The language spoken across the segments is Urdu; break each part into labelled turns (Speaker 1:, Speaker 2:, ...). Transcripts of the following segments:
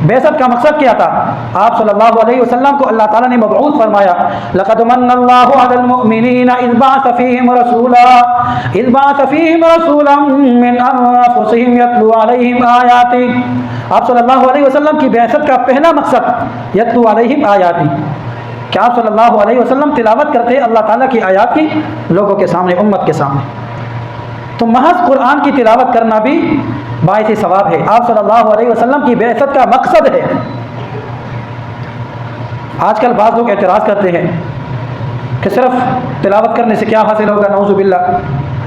Speaker 1: بعثت کا مقصد کیا تھا؟ آپ صلی اللہ علیہ وسلم کو اللہ تعالیٰ نے مبعوث فرمایا، لقد من اللہ علی المؤمنین اذ بعث فیہم رسولا من انفسہم یتلو علیہم آیاتی۔ آپ صلی اللہ علیہ وسلم کی بعثت کا پہلا مقصد یتلو علیہم آیاتی، کہ آپ صلی اللہ علیہ وسلم تلاوت کرتے اللہ تعالیٰ کی آیات کی لوگوں کے سامنے، امت کے سامنے۔ تو محض قرآن کی تلاوت کرنا بھی باعث ثواب ہے، آپ صلی اللہ علیہ وسلم کی بعثت کا مقصد ہے۔ آج کل بعض لوگ اعتراض کرتے ہیں کہ صرف تلاوت کرنے سے کیا حاصل ہوگا، نعوذ باللہ،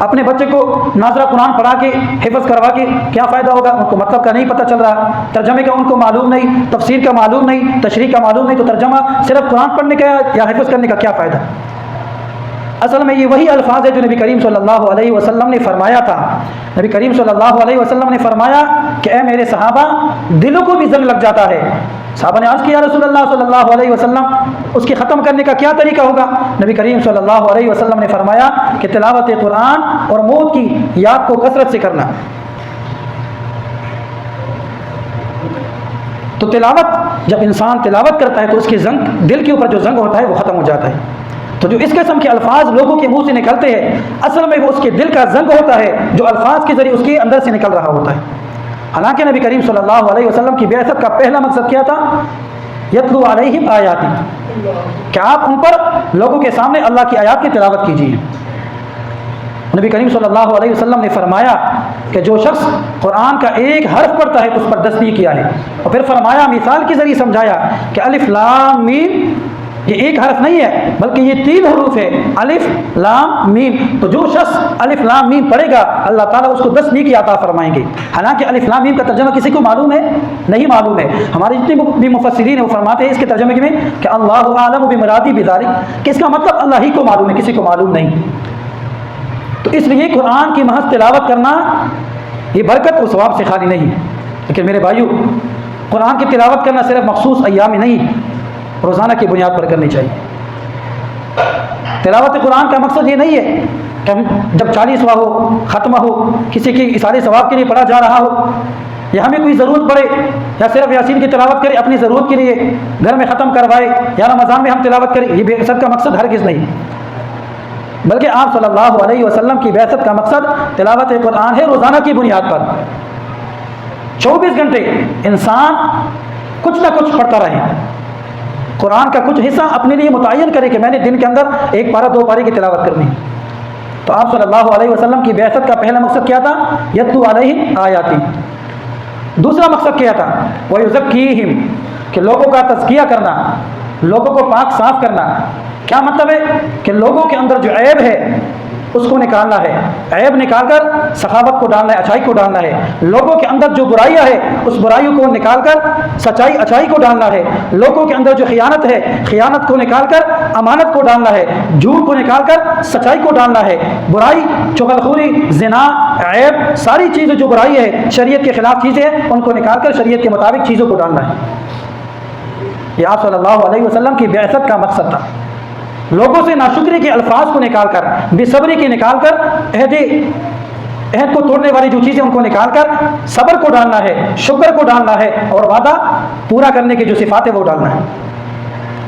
Speaker 1: اپنے بچے کو ناظرہ قرآن پڑھا کے حفظ کروا کے کیا فائدہ ہوگا؟ ان کو مطلب کا نہیں پتہ چل رہا، ترجمے کا ان کو معلوم نہیں، تفسیر کا معلوم نہیں، تشریح کا معلوم نہیں، تو ترجمہ صرف قرآن پڑھنے کا یا حفظ کرنے کا کیا فائدہ؟ اصل میں یہ وہی الفاظ ہے جو نبی کریم صلی اللہ علیہ وسلم نے فرمایا تھا۔ نبی کریم صلی اللہ علیہ وسلم نے فرمایا کہ اے میرے صحابہ، دلوں کو بھی زنگ لگ جاتا ہے۔ صحابہ نے عرض کیا رسول اللہ صلی اللہ علیہ وسلم، اس کے ختم کرنے کا کیا طریقہ ہوگا؟ نبی کریم صلی اللہ علیہ وسلم نے فرمایا کہ تلاوت قرآن اور موت کی یاد کو کثرت سے کرنا۔ تو تلاوت، جب انسان تلاوت کرتا ہے تو اس کے زنگ، دل کے اوپر جو زنگ ہوتا ہے وہ ختم ہو جاتا ہے۔ تو جو اس قسم کے الفاظ لوگوں کے منہ سے نکلتے ہیں، اصل میں وہ اس کے دل کا زنگ ہوتا ہے جو الفاظ کے ذریعے اس کے اندر سے نکل رہا ہوتا ہے۔ حالانکہ نبی کریم صلی اللہ علیہ وسلم کی بعثت کا پہلا مقصد کیا تھا؟ یتلو علیہم آیاتی، کہ آپ ان پر لوگوں کے سامنے اللہ کی آیات کی تلاوت کیجیے۔ نبی کریم صلی اللہ علیہ وسلم نے فرمایا کہ جو شخص قرآن کا ایک حرف پڑھتا ہے اس پر 10 نیکی کیا ہے، اور پھر فرمایا، مثال کے ذریعے سمجھایا کہ الف لام میم یہ ایک حرف نہیں ہے بلکہ یہ 3 حروف ہے، الف لام میم۔ تو جو شخص الف لام میم پڑھے گا اللہ تعالیٰ اس کو 10 نیکی عطا فرمائیں گے۔ حالانکہ الف لام میم کا ترجمہ کسی کو معلوم ہے؟ نہیں معلوم ہے۔ ہمارے جتنے بھی مفسرین ہیں وہ فرماتے ہیں اس کے ترجمے میں کہ اللہ اعلم بمرادی بذالک، کہ اس کا مطلب اللہ ہی کو معلوم ہے، کسی کو معلوم نہیں۔ تو اس لیے قرآن کی محض تلاوت کرنا یہ برکت و ثواب سے خالی نہیں۔ لیکن میرے بھائیو، قرآن کی تلاوت کرنا صرف مخصوص ایام میں نہیں، روزانہ کی بنیاد پر کرنی چاہیے۔ تلاوت قرآن کا مقصد یہ نہیں ہے کہ ہم جب 40واں ہو، ختمہ ہو، کسی کی اثار ثواب کے لیے پڑھا جا رہا ہو، یا ہمیں کوئی ضرورت پڑے یا صرف یاسین کی تلاوت کرے اپنی ضرورت کے لیے، گھر میں ختم کروائے یا رمضان میں ہم تلاوت کریں، یہ بعثت کا مقصد ہرگز نہیں۔ بلکہ آپ صلی اللہ علیہ وسلم کی بعثت کا مقصد تلاوت قرآن ہے، روزانہ کی بنیاد پر 24 گھنٹے انسان کچھ نہ کچھ پڑھتا رہے، قرآن کا کچھ حصہ اپنے لیے متعین کرے کہ میں نے دن کے اندر 1 پارہ 2 پارے کی تلاوت کرنی۔ تو آپ صلی اللہ علیہ وسلم کی بعثت کا پہلا مقصد کیا تھا؟ یتلو علیہم آیاتی۔ دوسرا مقصد کیا تھا؟ ویزکیہم، کہ لوگوں کا تزکیہ کرنا، لوگوں کو پاک صاف کرنا۔ کیا مطلب ہے؟ کہ لوگوں کے اندر جو عیب ہے اس کو نکالنا ہے، عیب نکال کر سخاوت کو ڈالنا ہے، اچھائی کو ڈالنا ہے۔ لوگوں کے اندر جو برائیاں ہے اس برائیوں کو نکال کر سچائی اچھائی کو ڈالنا ہے۔ لوگوں کے اندر جو خیانت ہے، خیانت کو نکال کر امانت کو ڈالنا ہے، جھوٹ کو نکال کر سچائی کو ڈالنا ہے۔ برائی، چغلخوری، زنا، عیب، ساری چیزیں جو برائی ہے، شریعت کے خلاف چیزیں ہیں، ان کو نکال کر شریعت کے مطابق چیزوں کو ڈالنا ہے۔ یہ آپ صلی اللہ علیہ وسلم کی بعثت کا مقصد تھا۔ لوگوں سے ناشکری کے الفاظ کو نکال کر، بے صبری کے نکال کر، عہد کو توڑنے والی جو چیزیں ان کو نکال کر صبر کو ڈالنا ہے، شکر کو ڈالنا ہے، اور وعدہ پورا کرنے کی جو صفات ہے وہ ڈالنا ہے۔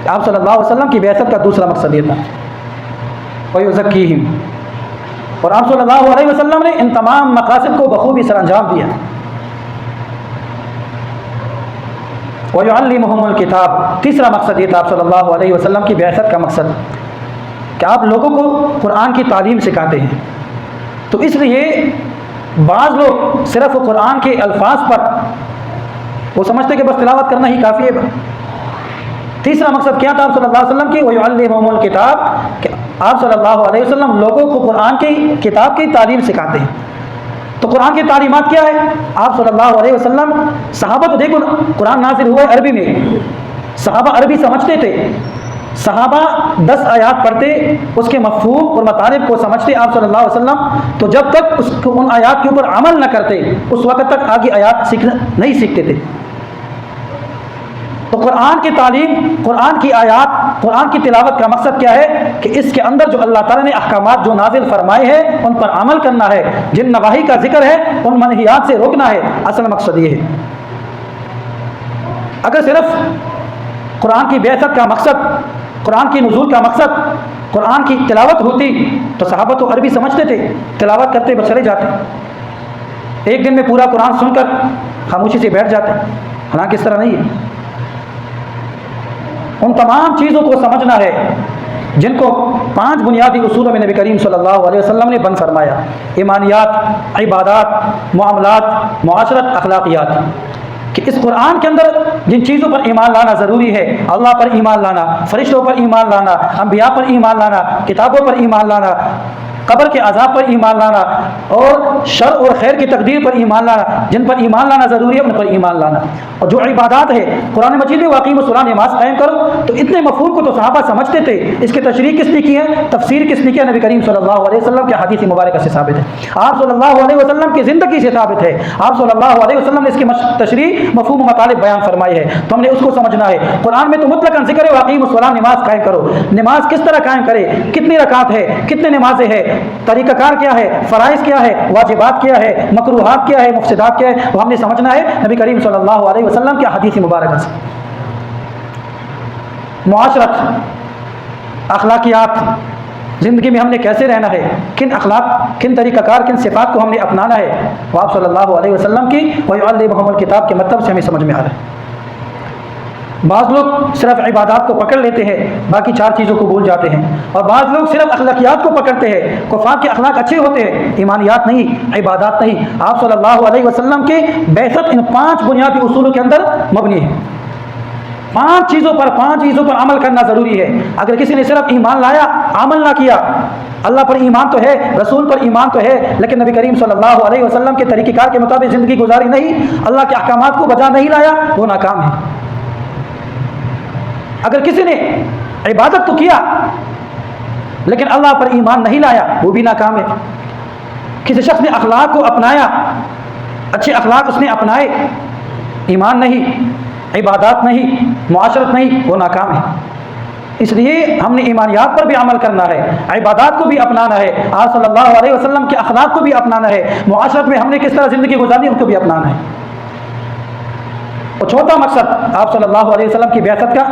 Speaker 1: آپ صلی اللہ علیہ وسلم کی بعثت کا دوسرا مقصد یہ تھا، وَيُزَكِّيهِمْ۔ اور آپ صلی اللہ علیہ وسلم نے ان تمام مقاصد کو بخوبی سر انجام دیا۔ وَيُعَلِّمُهُمُ الْكِتَابَ، تیسرا مقصد یہ تھا آپ صلی اللہ علیہ وسلم کی بعثت کا مقصد، کہ آپ لوگوں کو قرآن کی تعلیم سکھاتے ہیں۔ تو اس لیے بعض لوگ صرف قرآن کے الفاظ پر وہ سمجھتے کہ بس تلاوت کرنا ہی کافی ہے۔ تیسرا مقصد کیا تھا آپ صلی اللہ علیہ وسلم کی؟ وَيُعَلِّمُهُمُ الْكِتَابَ، کہ آپ صلی اللہ علیہ وسلم لوگوں کو قرآن کی کتاب کی تعلیم سکھاتے ہیں۔ تو قرآن کی تعلیمات کیا ہے؟ آپ صلی اللہ علیہ وسلم، صحابہ تو دیکھو قرآن نازل ہوا ہے عربی میں، صحابہ عربی سمجھتے تھے، صحابہ 10 آیات پڑھتے، اس کے مفہوم اور مطالب کو سمجھتے آپ صلی اللہ علیہ وسلم، تو جب تک ان آیات کے اوپر عمل نہ کرتے اس وقت تک آگے آیات نہیں سیکھتے تھے۔ تو قرآن کی تعلیم، قرآن کی آیات، قرآن کی تلاوت کا مقصد کیا ہے؟ کہ اس کے اندر جو اللہ تعالیٰ نے احکامات جو نازل فرمائے ہیں ان پر عمل کرنا ہے، جن نواہی کا ذکر ہے ان منہیات سے روکنا ہے۔ اصل مقصد یہ ہے۔ اگر صرف قرآن کی بعثت کا مقصد، قرآن کی نزول کا مقصد قرآن کی تلاوت ہوتی تو صحابہ تو عربی سمجھتے تھے، تلاوت کرتے بس چلے جاتے، ایک دن میں پورا قرآن سن کر خاموشی سے بیٹھ جاتے، حالانکہ اس طرح نہیں ہے۔ ان تمام چیزوں کو سمجھنا ہے جن کو 5 بنیادی اصولوں میں نبی کریم صلی اللہ علیہ وسلم نے بند فرمایا: ایمانیات، عبادات، معاملات، معاشرت، اخلاقیات، کہ اس قرآن کے اندر جن چیزوں پر ایمان لانا ضروری ہے، اللہ پر ایمان لانا، فرشتوں پر ایمان لانا، انبیاء پر ایمان لانا، کتابوں پر ایمان لانا، قبر کے عذاب پر ایمان لانا، اور شر اور خیر کی تقدیر پر ایمان لانا، جن پر ایمان لانا ضروری ہے ان پر ایمان لانا۔ اور جو عبادات ہے قرآن مجید میں واقعی الصلاۃ، نماز قائم کرو، تو اتنے مفہوم کو تو صحابہ سمجھتے تھے، اس کی تشریح کس نے کی ہے، تفسیر کس نے کی ہے؟ نبی کریم صلی اللہ علیہ وسلم کے حدیث مبارکہ سے ثابت ہے، آپ صلی اللہ علیہ وسلم کی زندگی سے ثابت ہے، آپ صلی اللہ علیہ وسلم نے اس کی تشریح، مفہوم و مطالب بیان فرمائی ہے، تو ہم نے اس کو سمجھنا ہے۔ قرآن میں تو مطلقاً ذکر ہے واقعی الصلاۃ، نماز قائم کرو، نماز کس طرح قائم کرے، کتنی رکعت ہے، کتنے نمازیں ہیں، طریقہ کار کیا ہے، فرائض کیا ہے، واجبات کیا ہے، مکروہات کیا ہے، مفسدات کیا ہے، وہ ہم نے سمجھنا ہے نبی کریم صلی اللہ علیہ وسلم کی حدیث مبارکہ سے۔ معاشرت، اخلاقیات، زندگی میں ہم نے کیسے رہنا ہے، کن اخلاق، کن طریقہ کار، کن صفات کو ہم نے اپنانا ہے، وہ آپ صلی اللہ علیہ وسلم کی وَيُعَلِّمُهُمُ الْكِتَاب کے مطلب سے ہمیں سمجھ میں آ رہا ہے۔ بعض لوگ صرف عبادات کو پکڑ لیتے ہیں، باقی 4 چیزوں کو بھول جاتے ہیں، اور بعض لوگ صرف اخلاقیات کو پکڑتے ہیں، کفار کے اخلاق اچھے ہوتے ہیں، ایمانیات نہیں، عبادات نہیں۔ آپ صلی اللہ علیہ وسلم کی بعثت ان 5 بنیادی اصولوں کے اندر مبنی ہے۔ 5 چیزوں پر عمل کرنا ضروری ہے۔ اگر کسی نے صرف ایمان لایا، عمل نہ کیا، اللہ پر ایمان تو ہے، رسول پر ایمان تو ہے، لیکن نبی کریم صلی اللہ علیہ وسلم کے طریقہ کار کے مطابق زندگی گزاری نہیں، اللہ کے احکامات کو بجا نہیں لایا، وہ ناکام ہے۔ اگر کسی نے عبادت تو کیا لیکن اللہ پر ایمان نہیں لایا، وہ بھی ناکام ہے۔ کسی شخص نے اخلاق کو اپنایا، اچھے اخلاق اس نے اپنائے، ایمان نہیں، عبادات نہیں، معاشرت نہیں، وہ ناکام ہے۔ اس لیے ہم نے ایمانیات پر بھی عمل کرنا ہے، عبادات کو بھی اپنانا ہے، آپ صلی اللہ علیہ وسلم کے اخلاق کو بھی اپنانا ہے، معاشرت میں ہم نے کس طرح زندگی گزارنی ہے ان کو بھی اپنانا ہے۔ اور چوتھا مقصد آپ صلی اللہ علیہ وسلم کی بعثت کا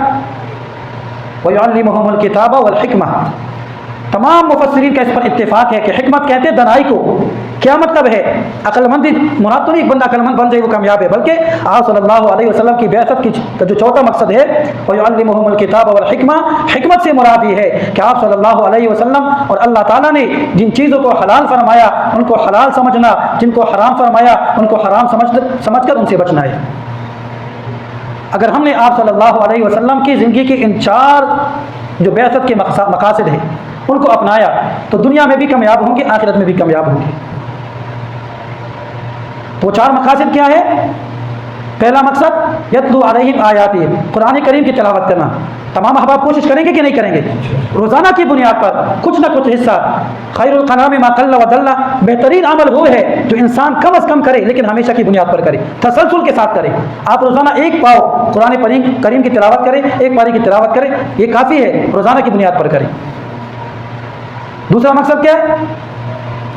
Speaker 1: وَيُعَلِّمُهُمُ الْكِتَابَ وَالْحِكْمَةَ، تمام مفسرین کا اس پر اتفاق ہے کہ حکمت کہتے ہیں دانائی کو۔ کیا مطلب ہے؟ عقل مندی مراد تو نہیں ایک بندہ عقل مند بن جائے وہ کامیاب ہے، بلکہ آپ صلی اللہ علیہ وسلم کی بعثت کا جو چوتھا مقصد ہے وَيُعَلِّمُهُمُ الْكِتَابَ وَالْحِكْمَةَ، حکمت سے مراد یہ ہے کہ آپ صلی اللہ علیہ وسلم اور اللہ تعالیٰ نے جن چیزوں کو حلال فرمایا ان کو حلال سمجھنا، جن کو حرام فرمایا ان کو حرام سمجھ کر ان سے بچنا ہے۔ اگر ہم نے آپ صلی اللہ علیہ وسلم کی زندگی کے ان 4 جو بعثت کے مقاصد ہیں ان کو اپنایا تو دنیا میں بھی کامیاب ہوں گے، آخرت میں بھی کامیاب ہوں گے۔ تو 4 مقاصد کیا ہے؟ پہلا مقصد یتلو علیہم آیاتی، قرآن کریم کی تلاوت کرنا۔ تمام احباب کوشش کریں گے کہ نہیں کریں گے؟ روزانہ کی بنیاد پر کچھ نہ کچھ حصہ۔ خیر الکلام ما قل و دل، بہترین عمل وہ ہے جو انسان کم از کم کرے لیکن ہمیشہ کی بنیاد پر کرے، تسلسل کے ساتھ کرے۔ آپ روزانہ 1 پاؤ قرآن کریم کی تلاوت کریں، 1 پاری کی تلاوت کریں، یہ کافی ہے، روزانہ کی بنیاد پر کریں۔ دوسرا مقصد کیا ہے؟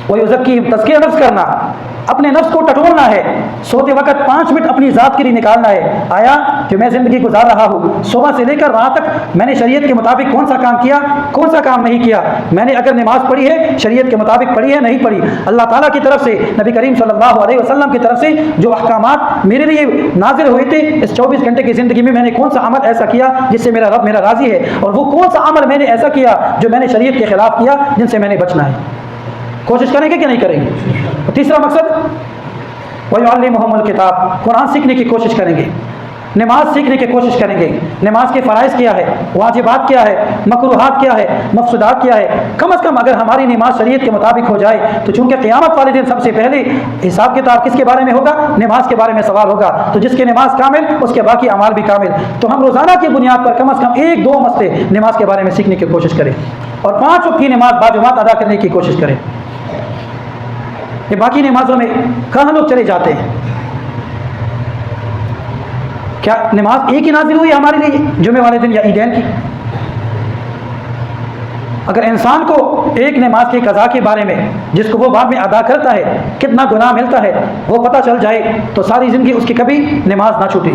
Speaker 1: وَيُزَكِّيهِمْ، تزکیہ نفس کرنا، اپنے نفس کو ٹٹولنا ہے، سوتے وقت 5 منٹ اپنی ذات کے لیے نکالنا ہے۔ آیا جو میں زندگی گزار رہا ہوں، صبح سے لے کر رات تک میں نے شریعت کے مطابق کون سا کام کیا، کون سا کام نہیں کیا؟ میں نے اگر نماز پڑھی ہے شریعت کے مطابق پڑھی ہے، نہیں پڑھی؟ اللہ تعالیٰ کی طرف سے، نبی کریم صلی اللہ علیہ وسلم کی طرف سے جو احکامات میرے لیے نازل ہوئے تھے، اس 24 گھنٹے کی زندگی میں نے کون سا عمل ایسا کیا جس سے میرا رب میرا راضی ہے، اور وہ کون سا عمل میں نے ایسا کیا جو میں نے شریعت کے خلاف کیا جن سے میں نے بچنا ہے؟ کوشش کریں گے کہ نہیں کریں گے؟ تیسرا مقصد وَيُعَلِّمُهُمُ الْكِتَابَ، قرآن سیکھنے کی کوشش کریں گے، نماز سیکھنے کی کوشش کریں گے۔ نماز کے فرائض کیا ہے، واجبات کیا ہے، مکروہات کیا ہے، مفسدات کیا ہے۔ کم از کم اگر ہماری نماز شریعت کے مطابق ہو جائے تو چونکہ قیامت والے دن سب سے پہلے حساب کتاب کس کے بارے میں ہوگا؟ نماز کے بارے میں سوال ہوگا، تو جس کی نماز کامل اس کے باقی اعمال بھی کامل۔ تو ہم روزانہ کی بنیاد پر کم از کم 1-2 مسئلے نماز کے بارے میں سیکھنے کی کوشش کریں، اور 5 وقت کی نماز باجماعت ادا کرنے کی کوشش کریں۔ یہ باقی نمازوں میں کہاں لوگ چلے جاتے ہیں؟ کیا نماز ایک ہی نازل ہوئی ہمارے لیے جمعے والے دن یا عیدین کی؟ اگر انسان کو ایک نماز کی قضا کے بارے میں جس کو وہ بعد میں ادا کرتا ہے کتنا گناہ ملتا ہے وہ پتہ چل جائے تو ساری زندگی اس کی کبھی نماز نہ چھوٹے۔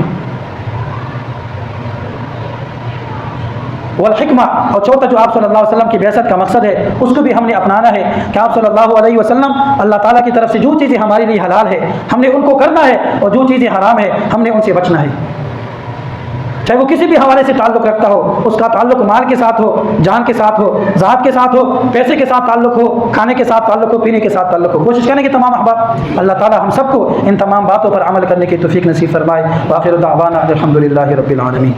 Speaker 1: والحکمہ، اور چوتھا جو آپ صلی اللہ علیہ وسلم کی بعثت کا مقصد ہے اس کو بھی ہم نے اپنانا ہے کہ آپ صلی اللہ علیہ وسلم اللہ تعالیٰ کی طرف سے جو چیزیں ہمارے لیے حلال ہے ہم نے ان کو کرنا ہے، اور جو چیزیں حرام ہے ہم نے ان سے بچنا ہے، چاہے وہ کسی بھی حوالے سے تعلق رکھتا ہو، اس کا تعلق مال کے ساتھ ہو، جان کے ساتھ ہو، ذات کے ساتھ ہو، پیسے کے ساتھ تعلق ہو، کھانے کے ساتھ تعلق ہو، پینے کے ساتھ تعلق ہو، کوشش کرنے کے تمام احباب اللہ تعالیٰ ہم سب کو ان تمام باتوں پر عمل کرنے کی توفیق نصیب فرمائے۔ وآخر دعوانا الحمدللہ رب العالمین۔